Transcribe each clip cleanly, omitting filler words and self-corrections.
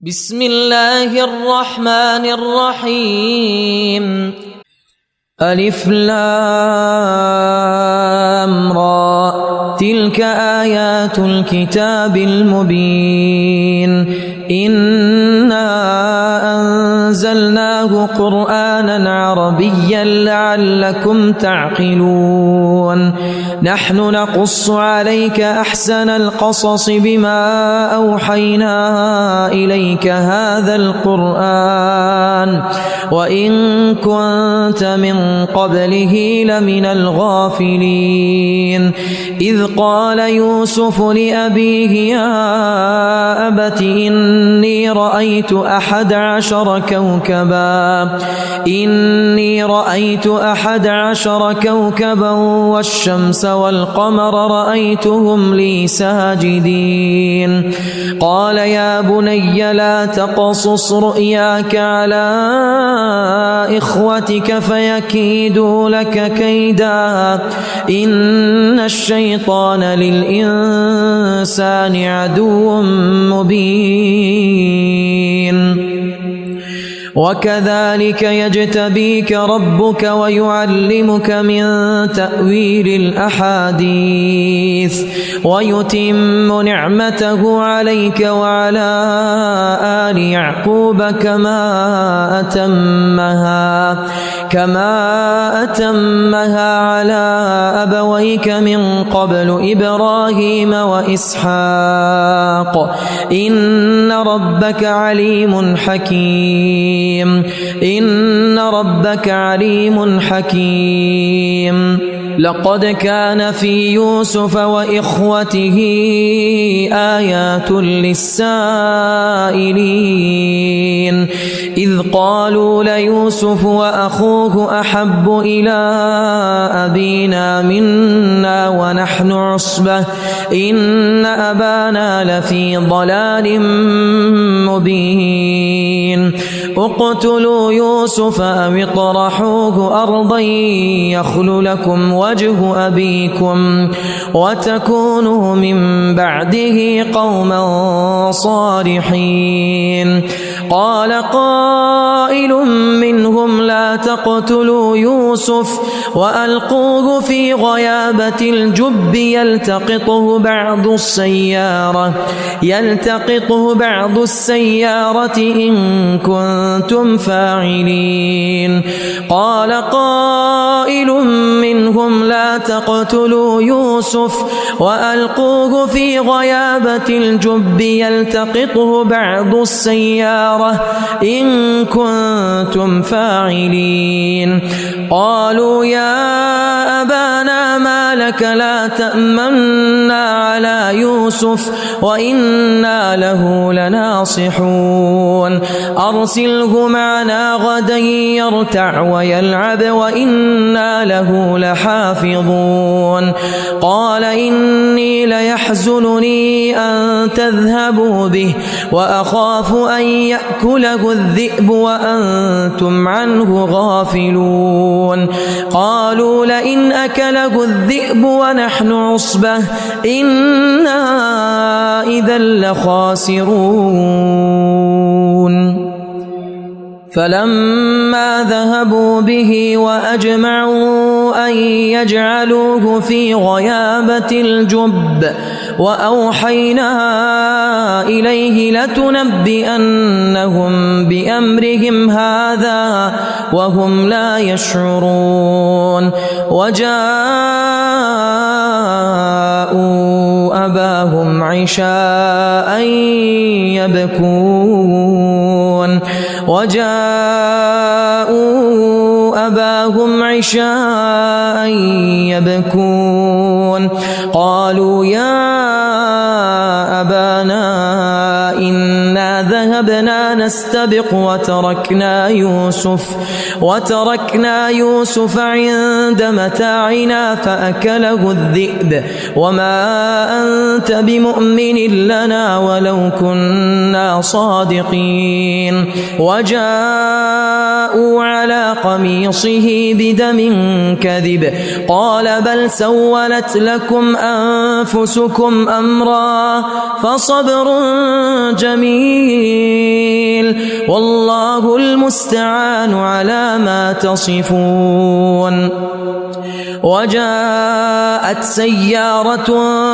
بسم الله الرحمن الرحيم. ألف لام را تلك آيات الكتاب المبين إنا أنزلناه قرآنا عربيا لعلكم تعقلون نحن نقص عليك أحسن القصص بما أوحينا إليك هذا القرآن وإن كنت من قبله لمن الغافلين إذ قال يوسف لأبيه يا أبت إني رأيت 11 كوكبا والشمس والقمر رأيتهم لي ساجدين قال يا بني لا تقصص رؤياك على إخوتك فيكيدوا لك كيدا إن الشيطان للإنسان عدو مبين وكذلك يجتبيك ربك ويعلمك من تأويل الأحاديث ويتم نعمته عليك وعلى آل يعقوب كما أتمها على أبويك من قبل إبراهيم وإسحاق إن ربك عليم حكيم لقد كان في يوسف وإخوته آيات للسائلين إذ قالوا ليوسف وأخوه أحب إلى أبينا منا ونحن عصبة إن أبانا لفي ضلال مبين اقتلوا يوسف أو اطرحوه أرضا يخل لكم وجه أبيكم وتكونوا من بعده قوما صالحين قال قائل منهم لا تقتلوا يوسف وألقوه في غيابة الجب يلتقطه بعض السيارة إن كنتم فاعلين قال قائل منهم لا تقتلوا يوسف وألقوه في غيابة الجب يلتقطه بعض السيارة إن كنتم فاعلين قالوا يا أبانا ما لك لا تأمنا على يوسف وإنا له لناصحون أرسله معنا غدا يرتع ويلعب وإنا له لحافظون قال إني ليحزنني أن تذهبوا به وأخاف أن يأكله الذئب وأنتم عنه غافلون قالوا لئن أكله الذئب ونحن عصبة إنا إذا لخاسرون فلما ذهبوا به وأجمعوا أن يجعلوه في غيابة الجب وأوحينا إليه لتنبئنهم بأمرهم هذا وهم لا يشعرون وجاءوا أباهم عشاء يبكون قالوا يا أبانا إنا ذهبنا نستبق وتركنا يوسف عند متاعنا فأكله الذئب وما أنت بمؤمن لنا ولو كنا صادقين وجاءوا على قميصه بدم كذب قال بل سولت لكم أنفسكم أمرا فصبر جميل والله المستعان على ما تصفون. وجاءت سيارة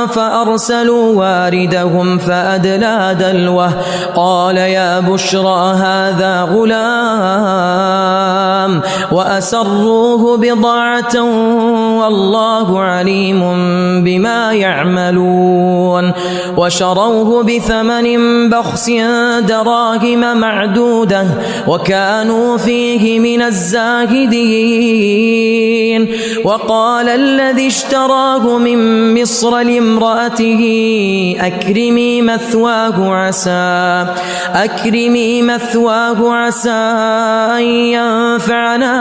فأرسلوا واردهم فأدلى دلوه قال يا بشرى هذا غلام وأسروه بضاعة والله عليم بما يعملون. وشروه بثمن بخس دراهم معدودة وكانوا فيه من الزاهدين. وقال الذي اشتراه من مصر لامرأته أكرمي مثواه عسى أن ينفعنا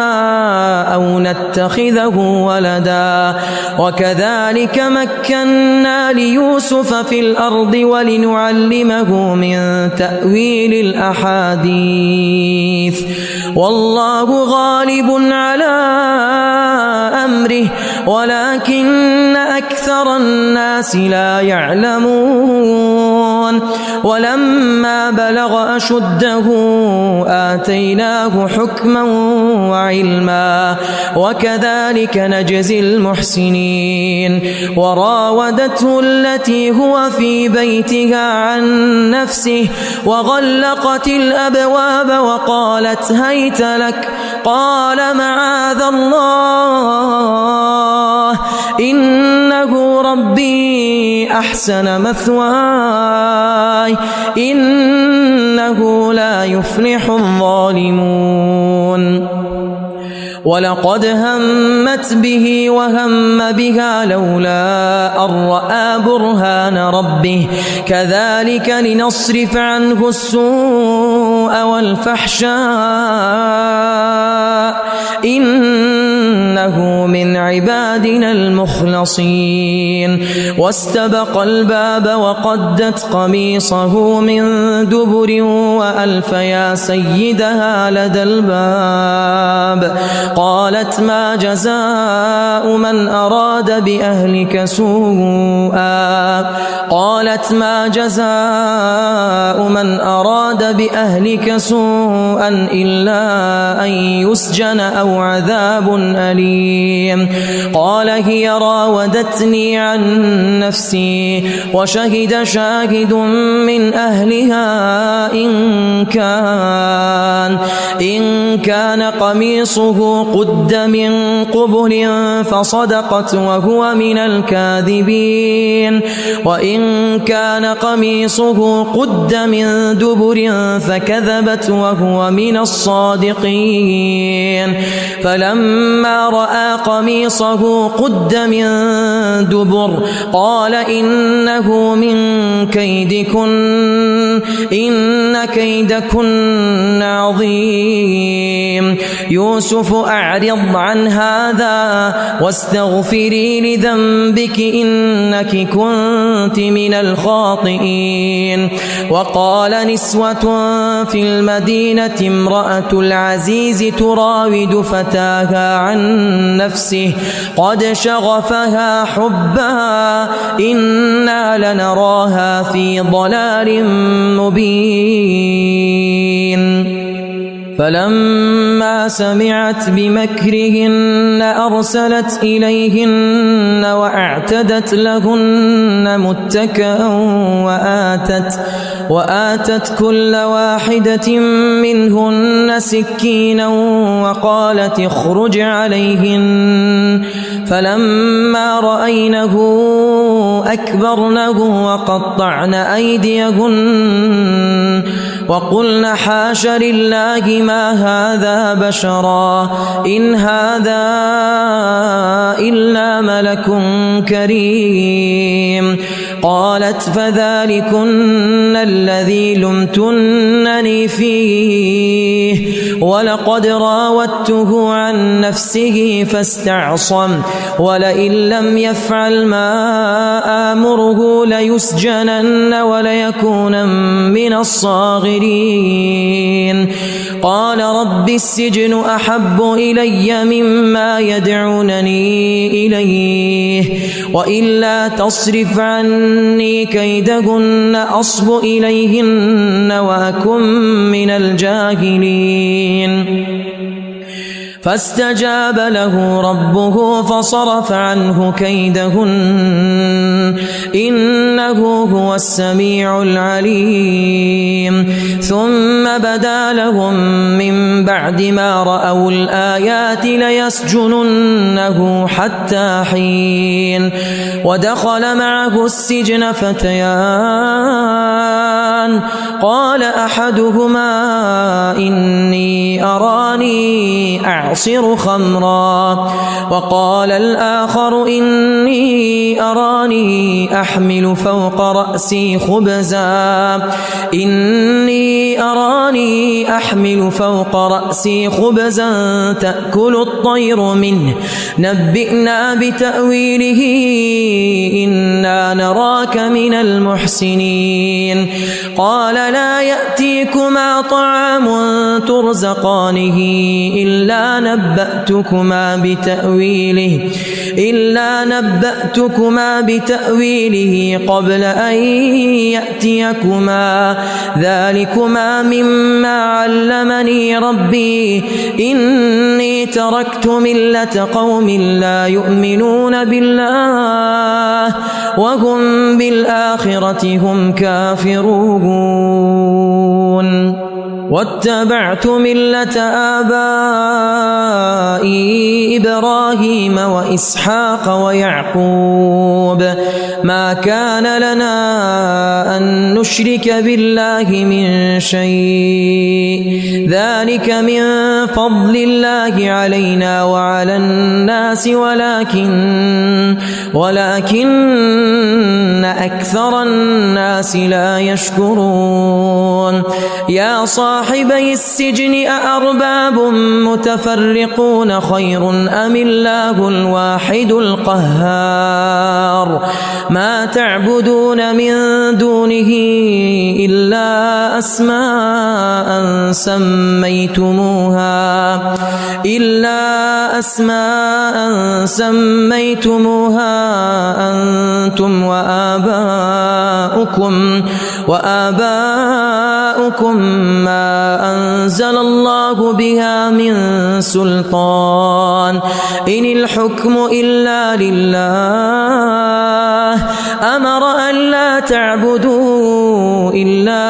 أو نتخذه ولدا. وكذلك مكنا ليوسف في الأرض ولنعلمه من تأويل الأحاديث والله غالب على أمره ولكن أكثر الناس لا يعلمون. ولما بلغ أشده آتيناه حكما وعلما وكذلك نجزي المحسنين. وراودته التي هو في بيتها عن نفسه وغلقت الأبواب وقالت هيت لك قال معاذ الله إنه ربي أحسن مثواي إنه لا يفلح الظالمون. ولقد همت به وهم بها لولا أن رأى برهان ربه كذلك لنصرف عنه السوء والفحشاء إنه من عبادنا المخلصين. واستبق الباب وقدت قميصه من دبر وألف يا سيدها لدى الباب قالت ما جزاء من أراد بأهلك سوءا إلا أن يسجن أو عذاب أليم. قال هي راودتني عن نفسي وشهد شاهد من أهلها إن كان قميصه قد من قبل فصدقت وهو من الكاذبين وإن كان قميصه قد من دبر فكذبت وهو من الصادقين. فلما رأى قميصه قد من دبر قال إنه من كيدكن إن كيدكن عظيم. يوسف أعرض عن هذا واستغفري لذنبك إنك كنت من الخاطئين. وقال نسوة في المدينة امرأة العزيز تراود فتاها عن نفسه قد شغفها حبا إنا لنراها في ضلال مبين. فلما سمعت بمكرهن أرسلت إليهن وأعتدت لهن متكئا وآتت كل واحدة منهن سكينا وقالت اخرج عليهن. فلما رأينه أكبرنه وقطعن أيديهن وقلن حاش لله ما هذا بشرا إن هذا إلا ملك كريم. قالت فذلكن الذي لمتنني فيه ولقد راودته عن نفسه فاستعصم ولئن لم يفعل ما آمره ليسجنن وليكون من الصاغرين. قال رب السجن أحب إلي مما يدعونني إليه وإلا تصرف عني كيدهن أصب إليهن وأكن من الجاهلين فاستجاب له ربه فصرف عنه كيدهن إنه هو السميع العليم ثم بدا لهم من بعد ما رأوا الآيات ليسجننه حتى حين ودخل معه السجن فتيان قال أحدهما إني أراني أعصر خمرا وقال الآخر إني أراني أحمل فوق رأسي خبزا تأكل الطير منه نبئنا بتأويله إنا نراك من المحسنين قال لا يأتيكما طعام ترزقانه إلا نبأتكما بتأويله قبل أن يأتيكما ذلكما مما علمني ربي إني تركت ملة قوم لا يؤمنون بالله وهم بالآخرة هم كافرون واتبعت ملة آبائي إبراهيم وإسحاق ويعقوب ما كان لنا أن نشرك بالله من شيء ذلك من فضل الله علينا وعلى الناس ولكن أكثر الناس لا يشكرون يا صاحبي السجن أأرباب متفرقون خير أم الله الواحد القهار ما تعبدون من دونه إلا أسماء سميتموها أنتم وآباؤكم ما أنزل الله بها من سلطان إن الحكم إلا لله أمر أن لا تعبدوا إلا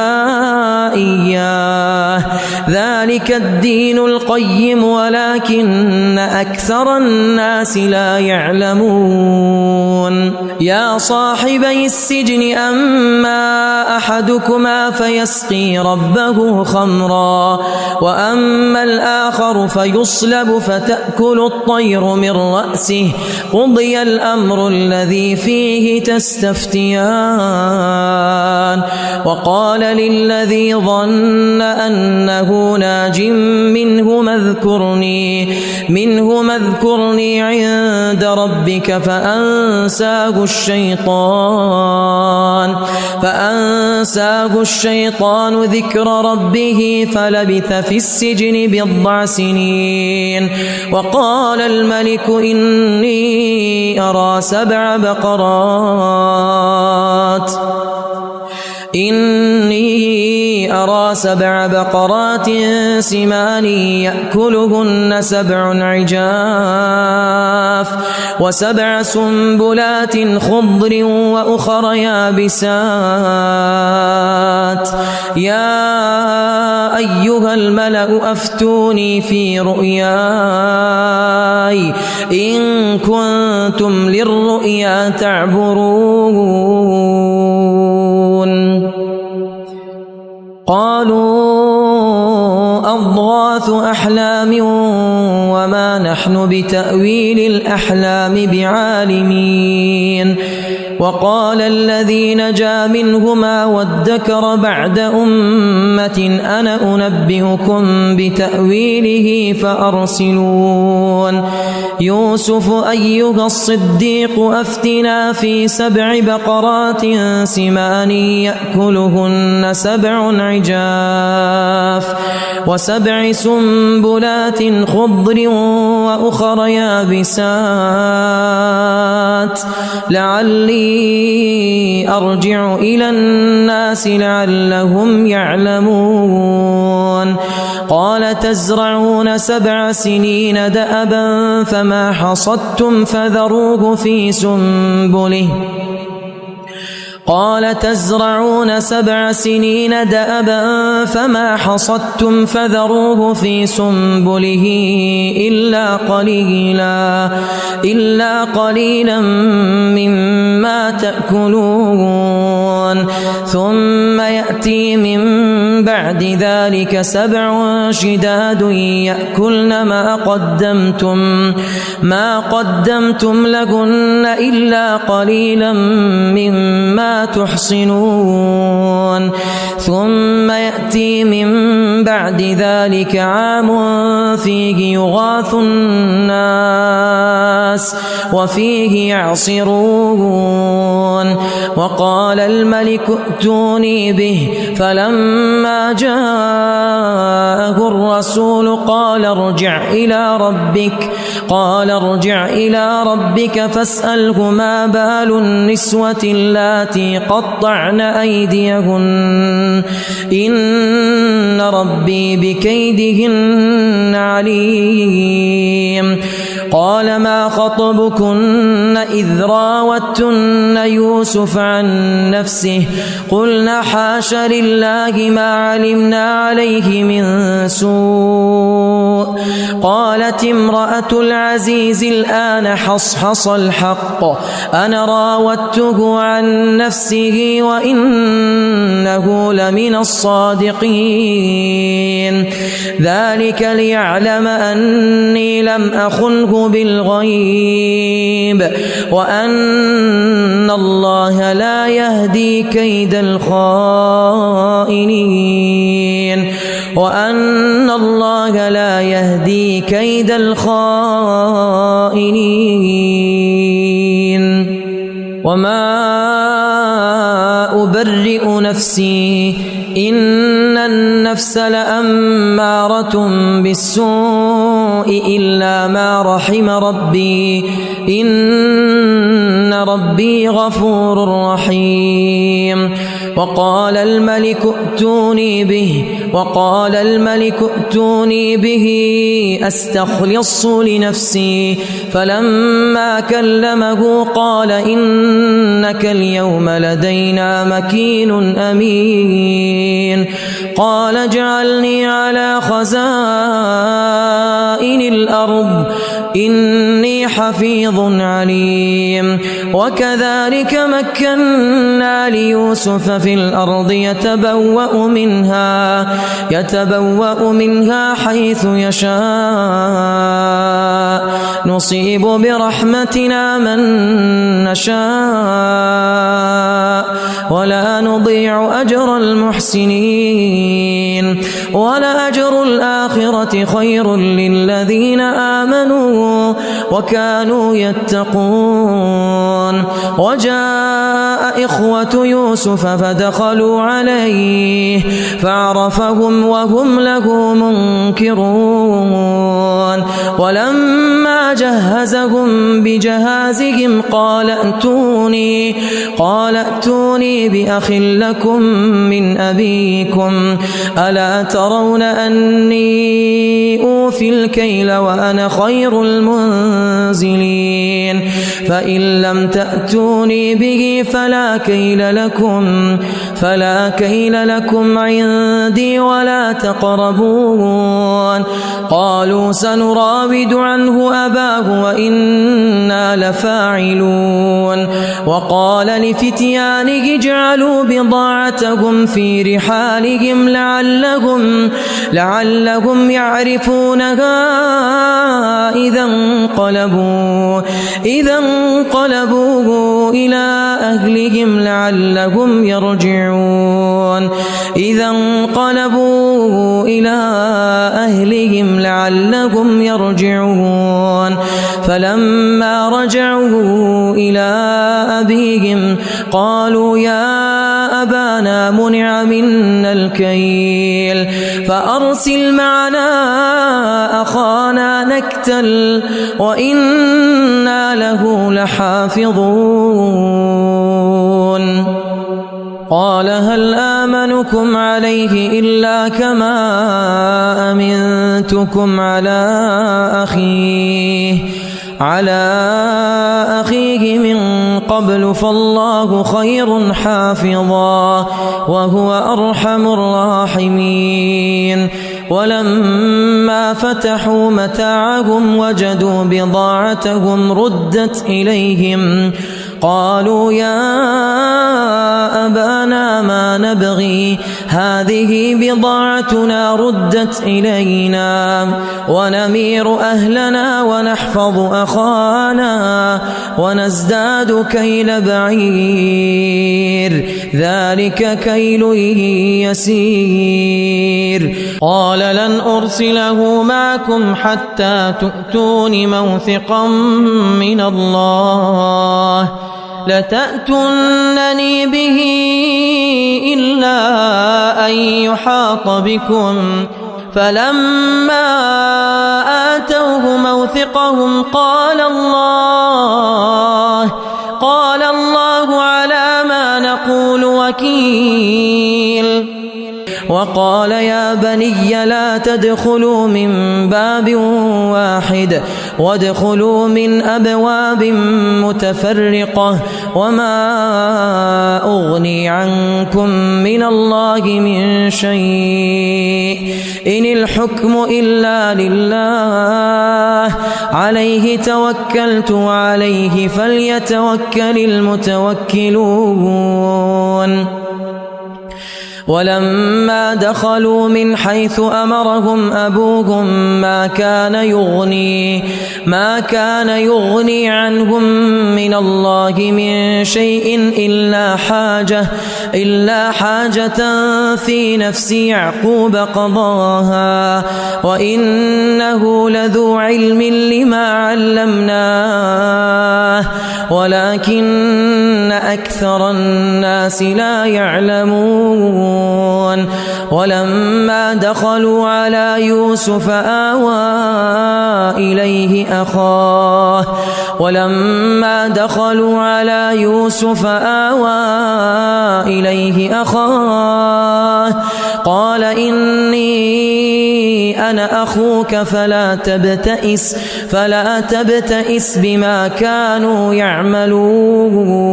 إياه ذلك الدين القيم ولكن أكثر الناس لا يعلمون يا صاحبي السجن أما أحدكما فيسقي ربه خمرا وأما الآخر فيصلب فتأكل الطير من رأسه قضي الأمر الذي فيه تستفتيان وقال للذي ظن أنه ناج منه اذكرني عند ربك فأنساه الشيطان ذكر ربه فلبث في السجن بضع سنين وقال الملك إني أرى 7 بقرات سمان يأكلهن 7 عجاف و7 سنبلات خضر وأخر يابسات يا أيها الملأ أفتوني في رؤياي إن كنتم للرؤيا تعبرون قالوا أضغاث أحلام وما نحن بتأويل الأحلام بعالمين وقال الذي نجا منهما وادكر بعد أمة أنا أنبئكم بتأويله فأرسلون يوسف أيها الصديق أفتنا في 7 بقرات سمان يأكلهن 7 عجاف و7 سنبلات خضر وأخر يابسات لعلي أرجع إلى الناس لعلهم يعلمون قال تزرعون 7 سنين دأبا فما حصدتم فذروه في سنبله قال تزرعون 7 سنين دأبا فما حصدتم فذروه في سنبله إلا قليلا مما تأكلون ثم يأتي من بعد ذلك 7 شداد يأكلن ما قدمتم لهن إلا قليلا مما تحصنون ثم يأتي من بعد ذلك عام فيه يغاث الناس وفيه يعصرون وقال الملك ائتوني به فلما جاءه الرسول قال ارجع إلى ربك فاسأله ما بال النسوة اللاتي قطعن أيديهن إن ربي بكيدهن عليم قال ما خطبكن إذ راوتن يوسف عن نفسه قلنا حاش لله ما علمنا عليه من سوء قالت امرأة العزيز الآن حصحص الحق أنا راودته عن نفسه وإنه لمن الصادقين ذلك ليعلم أني لم أخنه بالغيب وأن الله لا يهدي كيد الخائنين وما أبرئ نفسي إن النفس لأمارة بالسوء إلا ما رحم ربي إن ربي غفور رحيم وقال الملك ائتوني به أستخلص لنفسي فلما كلمه قال إنك اليوم لدينا مكين أمين قال اجعلني على خزائن الأرض إني حفيظ عليم وكذلك مكنا ليوسف في الأرض يتبوأ منها حيث يشاء نصيب برحمتنا من نشاء ولا نضيع أجر المحسنين ولأجر الآخرة خير للذين آمنوا وكانوا يتقون وجاء إخوة يوسف فدخلوا عليه فعرفهم وهم له منكرون ولما جهزهم بجهازهم قال ائتوني بأخ لكم من أبيكم ألا ترون أني أوفي الكيل وأنا خير المنزلين فإن لم تأتوني به فلا كيل لكم عندي ولا تقربون قالوا سنراود عنه أباه وإنا لفاعلون وقال لفتيانه اجعلوا بضاعتهم في رحالهم لعلهم يعرفونها إذا انقلبوا إلى أهلهم لعلهم يرجعون فلما رجعوا إلى أبيهم قالوا يا أبانا منع منا الكيل فأرسل معنا أخانا نكتل وإنا له لحافظون قال هل آمنكم عليه إلا كما أمنتكم على أخيه من قبل فالله خير حافظا وهو أرحم الراحمين ولما فتحوا متاعهم وجدوا بضاعتهم ردت إليهم قالوا يا أبانا ما نبغي هذه بضاعتنا ردت إلينا ونمير أهلنا ونحفظ أخانا ونزداد كيل بعير ذلك كيل يسير قال لن أرسله معكم حتى تؤتون موثقا من الله لتأتونني به إلا أن يحاط بكم فلما آتوه موثقهم قال الله على ما نقول وكيل وقال يا بني لا تدخلوا من باب واحد وادخلوا من أبواب متفرقة وما أغني عنكم من الله من شيء إن الحكم إلا لله عليه توكلت وعليه فليتوكل المتوكلون ولما دخلوا من حيث أمرهم أبوهم ما كان يغني عنهم من الله من شيء إلا حاجة في نفس يعقوب قضاها وإنه لذو علم لما علمناه ولكن أكثر الناس لا يعلمون ولما دخلوا على يوسف آوى إليه أخاه قال إني أنا أخوك فلا تبتئس بما كانوا يعملون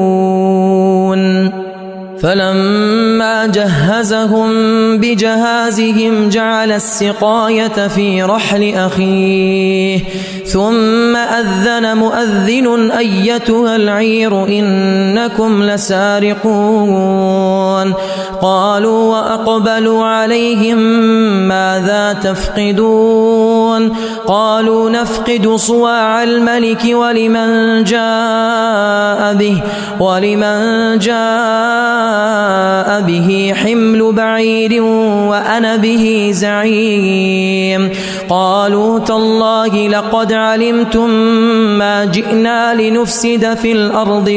فلما جهزهم بجهازهم جعل السقاية في رحل أخيه ثم أذن مؤذن أيتها العير إنكم لسارقون قالوا وأقبلوا عليهم ماذا تفقدون قالوا نفقد صواع الملك ولمن جاء به حمل بعير وأنا به زعيم قالوا تالله لقد علمتم ما جئنا لنفسد في الأرض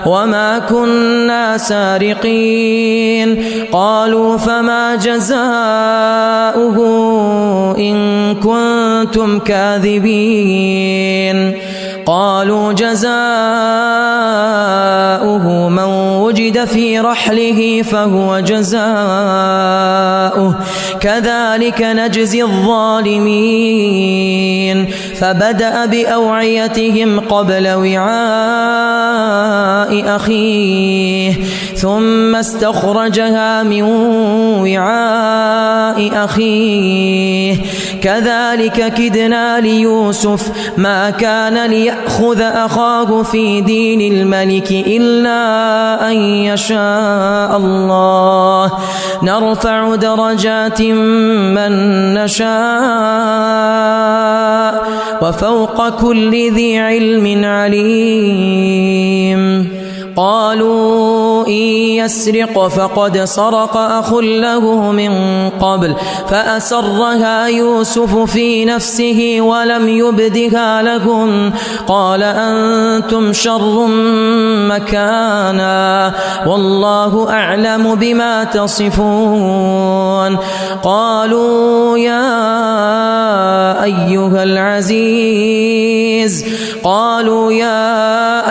وما كنا سارقين قالوا فما جزاؤه إن كنتم كاذبين قالوا جزاؤه من وجد في رحله فهو جزاؤه كذلك نجزي الظالمين فبدأ بأوعيتهم قبل وعاء أخيه ثم استخرجها من وعاء أخيه كذلك كدنا ليوسف ما كان ليأخذ أخاه في دين الملك إلا أن يشاء الله نرفع درجات من نشاء وفوق كل ذي علم عليم قالوا إن يسرق فقد سرق أخ له من قبل فأسرها يوسف في نفسه ولم يبدها لهم قال أنتم شر مكانا والله أعلم بما تصفون قالوا يا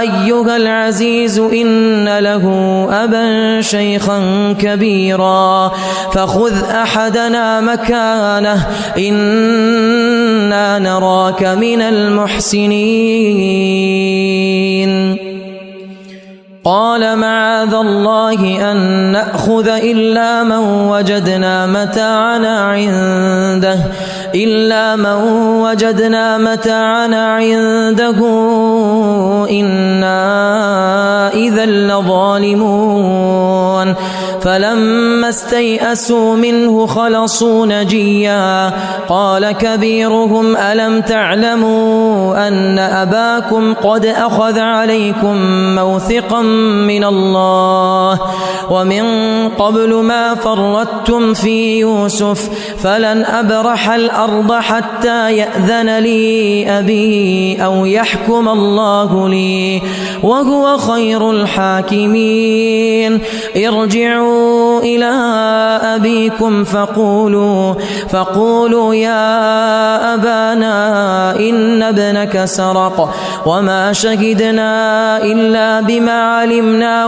أيها العزيز إن له أبا شيخا كبيرا فخذ أحدنا مكانه إنا نراك من المحسنين قال معاذ الله أن نأخذ إلا من وجدنا متاعنا عنده إنا إذا لظالمون فلما استيئسوا منه خلصوا نجيا قال كبيرهم ألم تعلموا أن أباكم قد أخذ عليكم موثقا من الله ومن قبل ما فرطتم في يوسف فلن أبرح الأرض حتى يأذن لي أبي أو يحكم الله لي وهو خير الحاكمين ارجعوا إلى أبيكم فقولوا يا أبانا إن ابنك سرق وما شهدنا إلا بما علمنا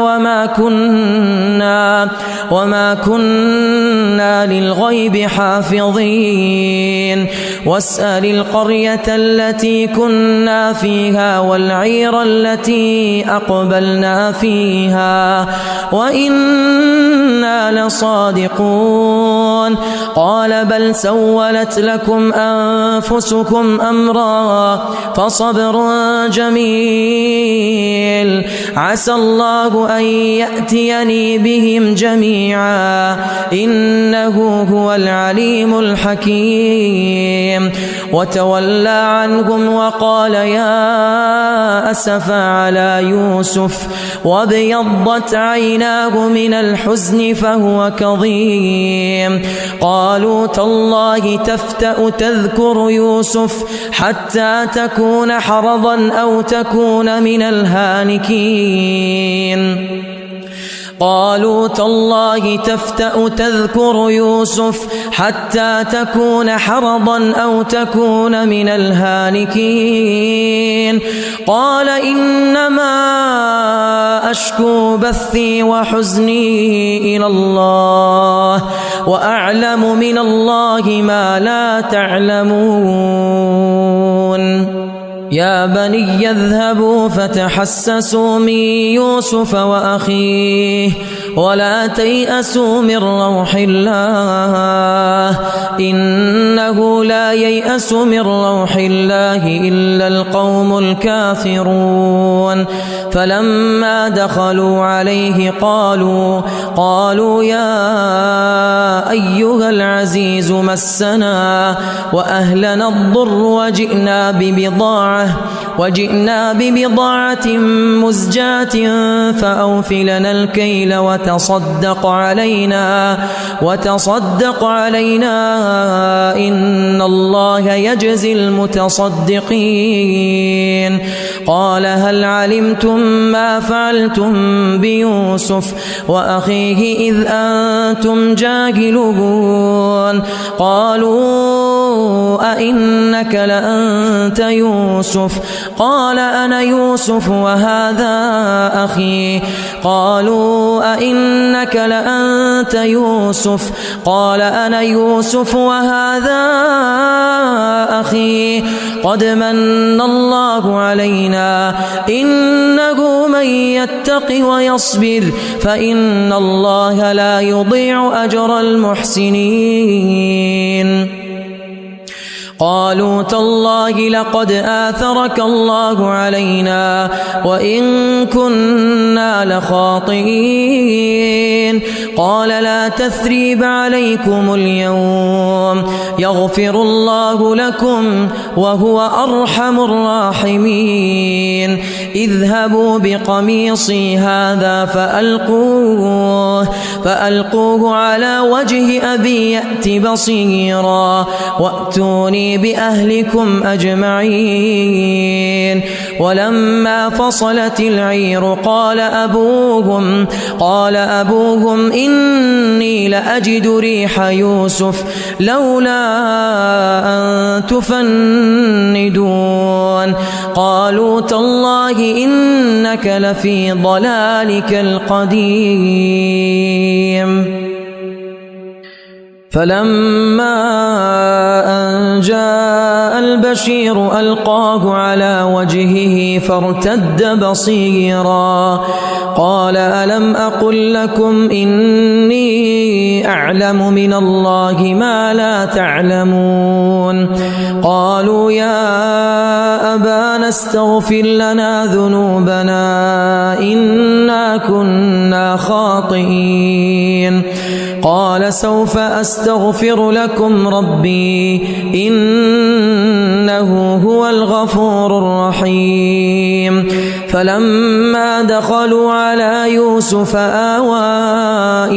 وما كنا للغيب حافظين واسأل القرية التي كنا فيها والعير التي أقبلنا فيها وإنا لصادقون قال بل سولت لكم أنفسكم أمرا فصبر جميل عسى الله أن يأتيني بهم جميعا إنه هو العليم الحكيم وتولى عنهم وقال يا أسفا على يوسف وابيضت عيناه من الحزن فهو كظيم قالوا تالله تفتأ تذكر يوسف حتى تكون حرضا أو تكون من الهالكين قالوا تالله تفتأ تذكر يوسف حتى تكون حرضا أو تكون من الهالكين قال إنما أشكو بثي وحزني إلى الله وأعلم من الله ما لا تعلمون يا بني اذهبوا فتحسسوا من يوسف وأخيه ولا تيأسوا من روح الله إنه لا ييأس من روح الله إلا القوم الكافرون فلما دخلوا عليه قالوا يا أيها العزيز مسنا وأهلنا الضر وجئنا ببضاعة مزجاة فأوف لنا الكيل وتصدق علينا إن الله يجزي المتصدقين قال هل علمتم ما فعلتم بيوسف وأخيه إذ أنتم جاهلون قالوا أئنك لأنت يوسف قال أنا يوسف وهذا أخي قالوا أئنك لأنت يوسف قال أنا يوسف وهذا أخي قد من الله علينا إنه من يتق ويصبر فإن الله لا يضيع أجر المحسنين قالوا تالله لقد آثرك الله علينا وإن كنا لخاطئين قال لا تثريب عليكم اليوم يغفر الله لكم وهو أرحم الراحمين اذهبوا بقميصي هذا فألقوه على وجه أبي يأت بصيرا وأتوني بأهلكم أجمعين ولما فصلت العير قال أبوهم إني لأجد ريح يوسف لولا أن تفندون قالوا تالله إنك لفي ضلالك القديم فلما أن جاء البشير ألقاه على وجهه فارتد بصيرا قال ألم أقل لكم إني أعلم من الله ما لا تعلمون قالوا يا أبانا استغفر لنا ذنوبنا إنا كنا خاطئين قال سوف أستغفر لكم ربي إنه هو الغفور الرحيم فلما دخلوا على يوسف آوى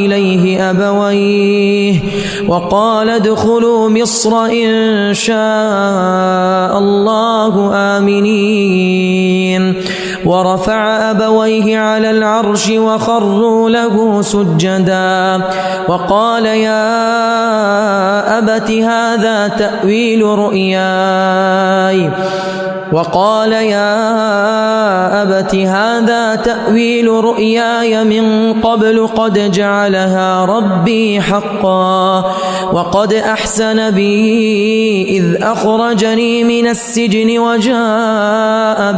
إليه أبويه وقال ادخلوا مصر إن شاء الله آمنين ورفع أبويه على العرش وخروا له سجدا وقال يا أبت هذا تأويل رؤياي من قبل قد جعلها ربي حقا وقد أحسن بي إذ أخرجني من السجن وجاء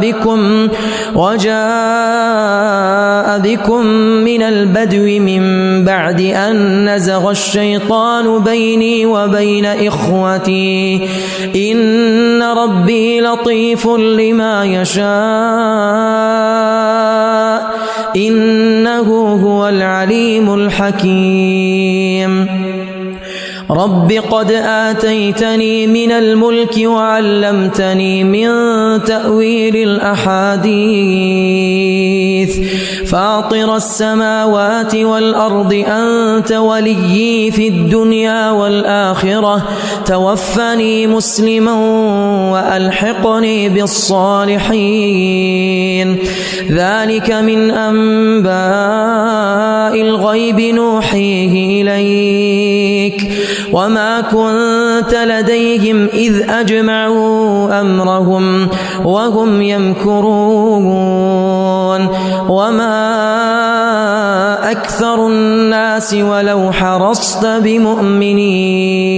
بكم من البدو من بعد أن نزغ الشيطان بيني وبين إخوتي إن ربي لطيف لما يشاء إنه هو العليم الحكيم رب قد آتيتني من الملك وعلمتني من تأويل الأحاديث فاطر السماوات والأرض أنت وليي في الدنيا والآخرة توفني مسلما وألحقني بالصالحين ذلك من أنباء الغيب نوحيه إليك وما كنت لديهم إذ أجمعوا أمرهم وهم يمكرون وما أكثر الناس ولو حرصت بمؤمنين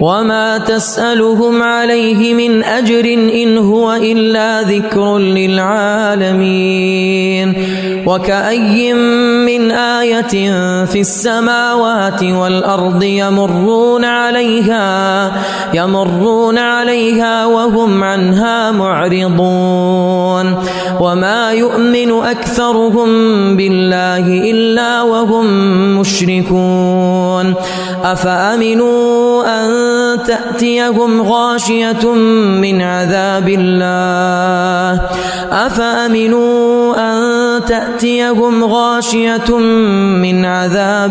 وما تسألهم عليه من أجر إن هو إلا ذكر للعالمين وكأي من آية في السماوات والأرض يمرون عليها وهم عنها معرضون وما يؤمن أكثرهم بالله إلا وهم مشركون أفأمنوا أن تأتيهم غاشية من عذاب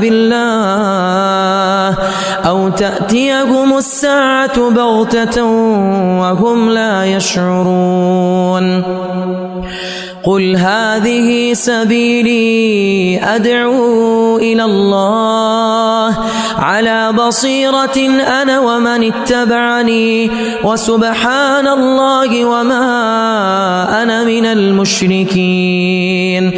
الله أو تأتيهم الساعة بغتة وهم لا يشعرون قل هذه سبيلي أدعو إلى الله على بصيرة أنا ومن اتبعني وسبحان الله وما أنا من المشركين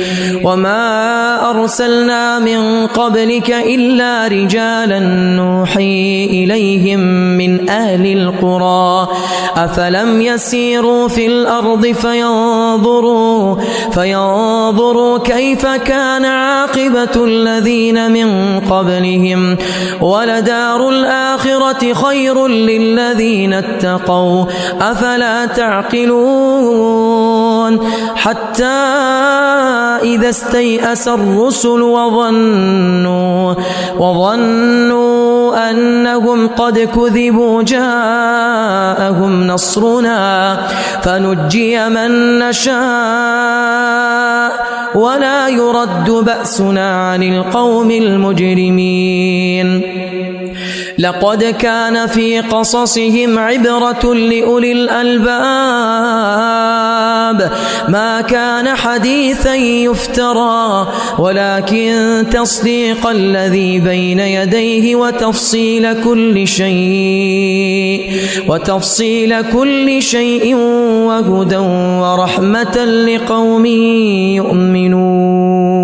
وما أرسلنا من قبلك إلا رجالا نوحي إليهم من أهل القرى أفلم يسيروا في الأرض فينظروا كيف كان عاقبة الذين من قبلهم ولدار الآخرة خير للذين اتقوا أفلا تعقلون حتى إذا استيأس الرسل وظنوا أنهم قد كذبوا جاءهم نصرنا فنجي من نشاء ولا يرد بأسنا عن القوم المجرمين لقد كان في قصصهم عبرة لأولي الألباب ما كان حديثا يفترى ولكن تصديق الذي بين يديه وتفصيل كل شيء وهدى ورحمة لقوم يؤمنون.